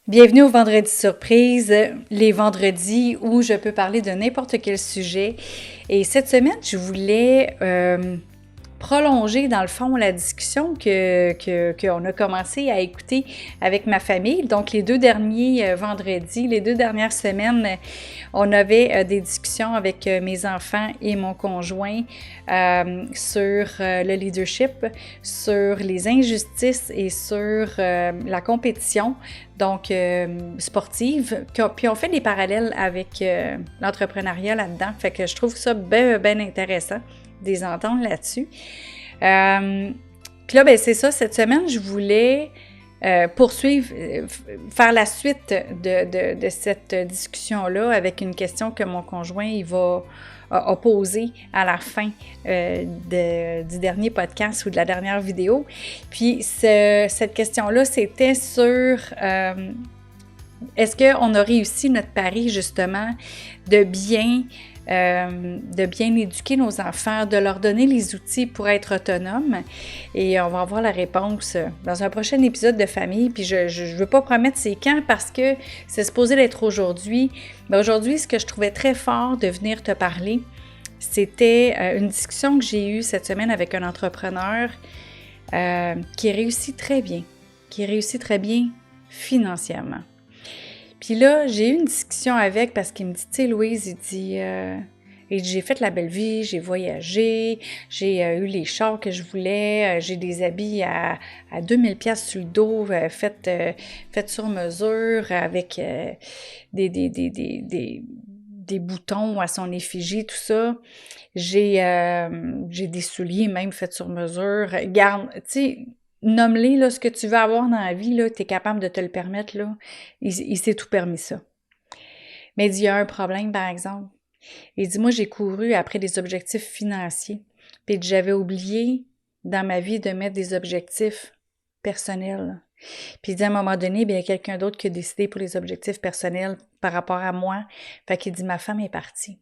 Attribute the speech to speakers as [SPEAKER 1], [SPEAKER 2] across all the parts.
[SPEAKER 1] Bienvenue au Vendredi Surprise, les vendredis où je peux parler de n'importe quel sujet. Et cette semaine, je voulais prolonger dans le fond la discussion qu'on a commencé à écouter avec ma famille. Donc les deux derniers vendredis, les deux dernières semaines, on avait des discussions avec mes enfants et mon conjoint sur le leadership, sur les injustices et sur la compétition, donc sportive. Puis on fait des parallèles avec l'entrepreneuriat là-dedans. Fait que je trouve ça bien intéressant de les entendre là-dessus. Puis là, ben c'est ça, cette semaine, je voulais poursuivre, faire la suite de cette discussion-là avec une question que mon conjoint a posée à la fin du dernier podcast ou de la dernière vidéo. Puis cette question-là, c'était sur est-ce qu'on a réussi notre pari justement de bien éduquer nos enfants, de leur donner les outils pour être autonomes. Et on va avoir la réponse dans un prochain épisode de famille. Puis je ne veux pas promettre c'est quand parce que c'est supposé d'être aujourd'hui. Mais aujourd'hui, ce que je trouvais très fort de venir te parler, c'était une discussion que j'ai eue cette semaine avec un entrepreneur qui réussit très bien financièrement. Puis là, j'ai eu une discussion avec parce qu'il me dit, tu sais, Louise, il dit, j'ai fait la belle vie, j'ai voyagé, j'ai eu les chars que je voulais, j'ai des habits à 2000$ sur le dos, fait sur mesure, avec des boutons à son effigie, tout ça. J'ai des souliers même faits sur mesure. Regarde, tu sais, nomme-les, là, ce que tu veux avoir dans la vie, là, tu es capable de te le permettre, là. Il s'est tout permis ça. Mais il dit, il y a un problème, par exemple. Il dit, moi, j'ai couru après des objectifs financiers. Puis j'avais oublié dans ma vie de mettre des objectifs personnels. Puis il dit, à un moment donné, bien, il y a quelqu'un d'autre qui a décidé pour les objectifs personnels par rapport à moi. Fait qu'il dit, ma femme est partie.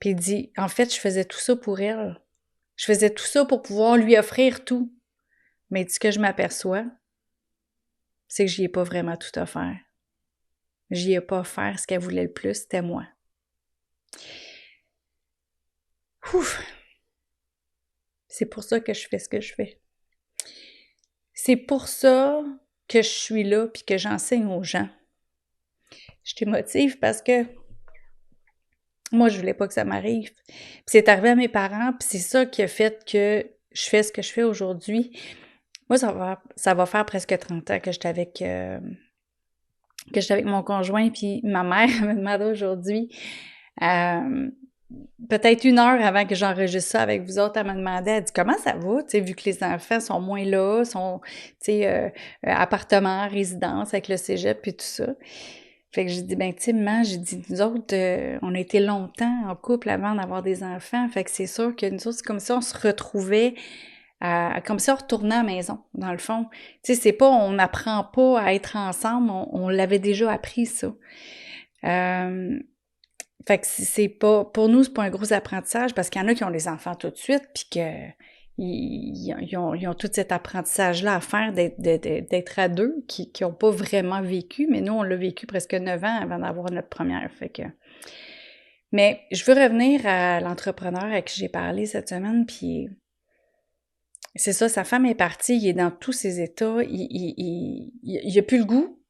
[SPEAKER 1] Puis il dit, en fait, je faisais tout ça pour elle. Je faisais tout ça pour pouvoir lui offrir tout. Mais ce que je m'aperçois, c'est que j'y ai pas vraiment tout offert. J'y ai pas offert ce qu'elle voulait le plus, c'était moi. Ouf! C'est pour ça que je fais ce que je fais. C'est pour ça que je suis là puis que j'enseigne aux gens. Je t'émotive parce que moi, je voulais pas que ça m'arrive. Puis c'est arrivé à mes parents, puis c'est ça qui a fait que je fais ce que je fais aujourd'hui. Moi, ça va faire presque 30 ans que j'étais avec mon conjoint, puis ma mère me demandait aujourd'hui, peut-être 1 heure avant que j'enregistre ça avec vous autres, elle m'a demandé, elle dit « Comment ça va? » Tu sais, vu que les enfants sont moins là, sont, tu sais, appartement, résidence avec le cégep, puis tout ça. Fait que j'ai dit, ben, tu sais, maman, j'ai dit, nous autres, on a été longtemps en couple avant d'avoir des enfants. Fait que c'est sûr que nous autres, c'est comme ça, on se retrouvait, comme ça, on retournait à la maison, dans le fond. Tu sais, c'est pas, on n'apprend pas à être ensemble, on l'avait déjà appris, ça. Fait que c'est pas, pour nous, c'est pas un gros apprentissage parce qu'il y en a qui ont des enfants tout de suite, puis que ils ont tout cet apprentissage-là à faire d'être à deux, qui n'ont pas vraiment vécu, mais nous, on l'a vécu presque 9 ans avant d'avoir notre première. Fait que... Mais je veux revenir à l'entrepreneur à qui j'ai parlé cette semaine, puis c'est ça, sa femme est partie, il est dans tous ses états, il a plus le goût.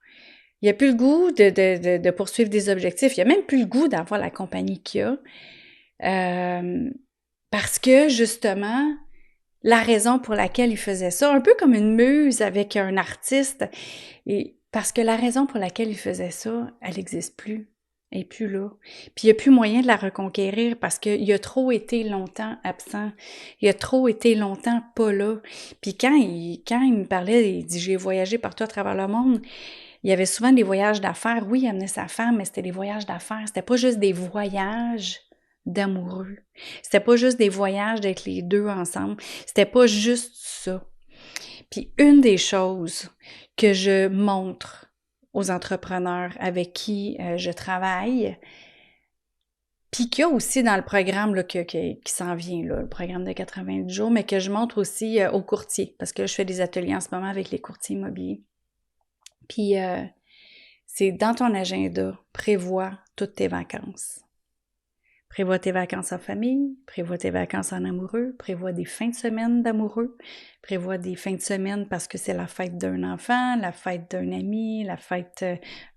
[SPEAKER 1] Il a plus le goût de poursuivre des objectifs. Il a même plus le goût d'avoir la compagnie qu'il a. Parce que, justement, la raison pour laquelle il faisait ça, un peu comme une muse avec un artiste, et parce que la raison pour laquelle il faisait ça, elle n'existe plus. Elle n'est plus là. Puis il n'y a plus moyen de la reconquérir parce qu'il a trop été longtemps absent. Il a trop été longtemps pas là. Puis quand il me parlait, il dit « J'ai voyagé partout à travers le monde », il y avait souvent des voyages d'affaires. Oui, il amenait sa femme, mais c'était des voyages d'affaires. C'était pas juste des voyages d'amoureux. C'était pas juste des voyages d'être les deux ensemble. C'était pas juste ça. Puis une des choses que je montre aux entrepreneurs avec qui je travaille, puis qu'il y a aussi dans le programme là, qui s'en vient, là, le programme de 90 jours, mais que je montre aussi aux courtiers, parce que je fais des ateliers en ce moment avec les courtiers immobiliers. Puis, c'est dans ton agenda, prévois toutes tes vacances. Prévois tes vacances en famille, prévois tes vacances en amoureux, prévois des fins de semaine d'amoureux, prévois des fins de semaine parce que c'est la fête d'un enfant, la fête d'un ami, la fête,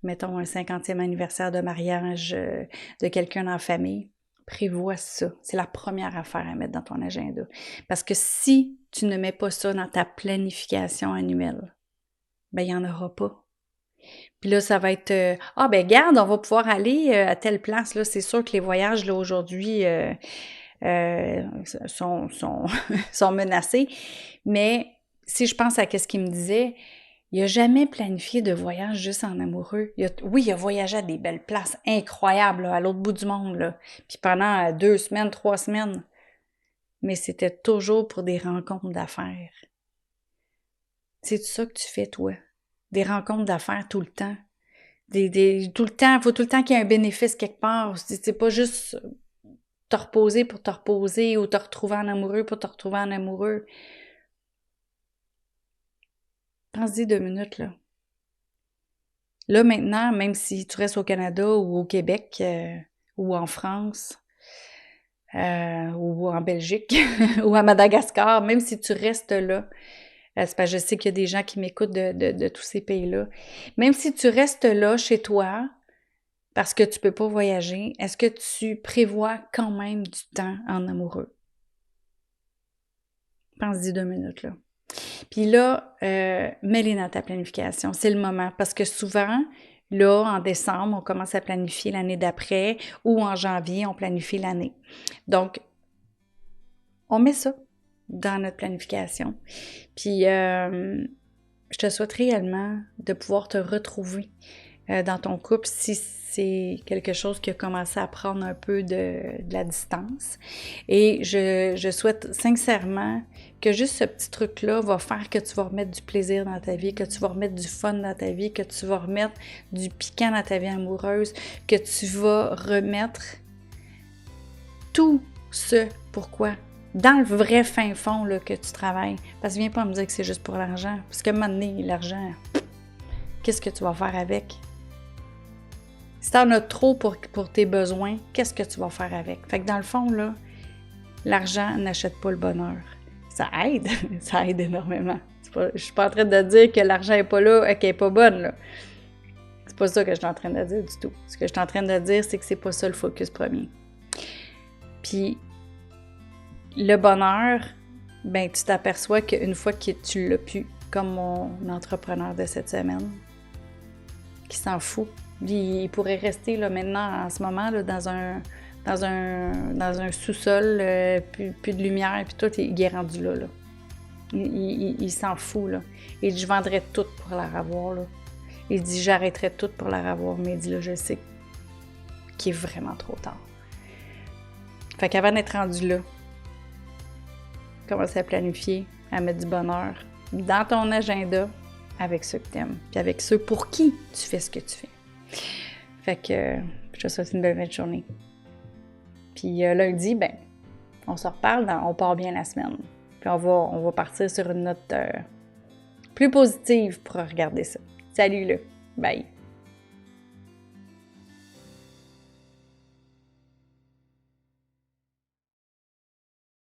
[SPEAKER 1] mettons, un 50e anniversaire de mariage de quelqu'un en famille. Prévois ça. C'est la première affaire à mettre dans ton agenda. Parce que si tu ne mets pas ça dans ta planification annuelle, ben il n'y en aura pas. Puis là, ça va être ah ben garde, on va pouvoir aller à telle place. Là, c'est sûr que les voyages là aujourd'hui sont sont menacés. Mais si je pense à ce qu'il me disait, il a jamais planifié de voyage juste en amoureux. Oui, il a voyagé à des belles places incroyables là, à l'autre bout du monde là. Puis pendant 2 semaines, 3 semaines. Mais c'était toujours pour des rencontres d'affaires. C'est ça que tu fais toi, des rencontres d'affaires tout le temps. Tout le temps, il faut tout le temps qu'il y ait un bénéfice quelque part. C'est pas juste te reposer pour te reposer ou te retrouver en amoureux pour te retrouver en amoureux. Pense-y 2 minutes, là. Là, maintenant, même si tu restes au Canada ou au Québec ou en France ou en Belgique ou à Madagascar, même si tu restes là, c'est parce que je sais qu'il y a des gens qui m'écoutent de tous ces pays-là. Même si tu restes là, chez toi, parce que tu peux pas voyager, est-ce que tu prévois quand même du temps en amoureux? Pense-y 2 minutes, là. Puis là, mets-les dans ta planification. C'est le moment. Parce que souvent, là, en décembre, on commence à planifier l'année d'après ou en janvier, on planifie l'année. Donc, on met ça dans notre planification. Puis, je te souhaite réellement de pouvoir te retrouver dans ton couple si c'est quelque chose qui a commencé à prendre un peu de la distance. Et je souhaite sincèrement que juste ce petit truc-là va faire que tu vas remettre du plaisir dans ta vie, que tu vas remettre du fun dans ta vie, que tu vas remettre du piquant dans ta vie amoureuse, que tu vas remettre tout ce pourquoi dans le vrai fin fond là, que tu travailles. Parce que viens pas me dire que c'est juste pour l'argent. Parce qu'à un moment donné, l'argent, qu'est-ce que tu vas faire avec? Si tu en as trop pour tes besoins, qu'est-ce que tu vas faire avec? Fait que dans le fond, là, l'argent n'achète pas le bonheur. Ça aide, ça aide énormément. Je suis pas en train de dire que l'argent n'est pas là, qu'elle n'est pas bonne, là. C'est pas ça que je suis en train de dire du tout. Ce que je suis en train de dire, c'est que c'est pas ça le focus premier. Puis, le bonheur, ben tu t'aperçois qu'une fois que tu l'as pu, comme mon entrepreneur de cette semaine, qui s'en fout. Lui, il pourrait rester là, maintenant, en ce moment, là, dans un sous-sol, plus de lumière, puis tout, il est rendu là. Il s'en fout, là. Il dit, je vendrais tout pour la revoir, là. Il dit, j'arrêterais tout pour la revoir, mais il dit, là, je sais qu'il est vraiment trop tard. Fait qu'avant d'être rendu là, commence à planifier, à mettre du bonheur dans ton agenda avec ceux que tu aimes, puis avec ceux pour qui tu fais ce que tu fais. Fait que je te souhaite une belle journée. Puis lundi, ben, on se reparle, on part bien la semaine. Puis on va partir sur une note plus positive pour regarder ça. Salut là, bye!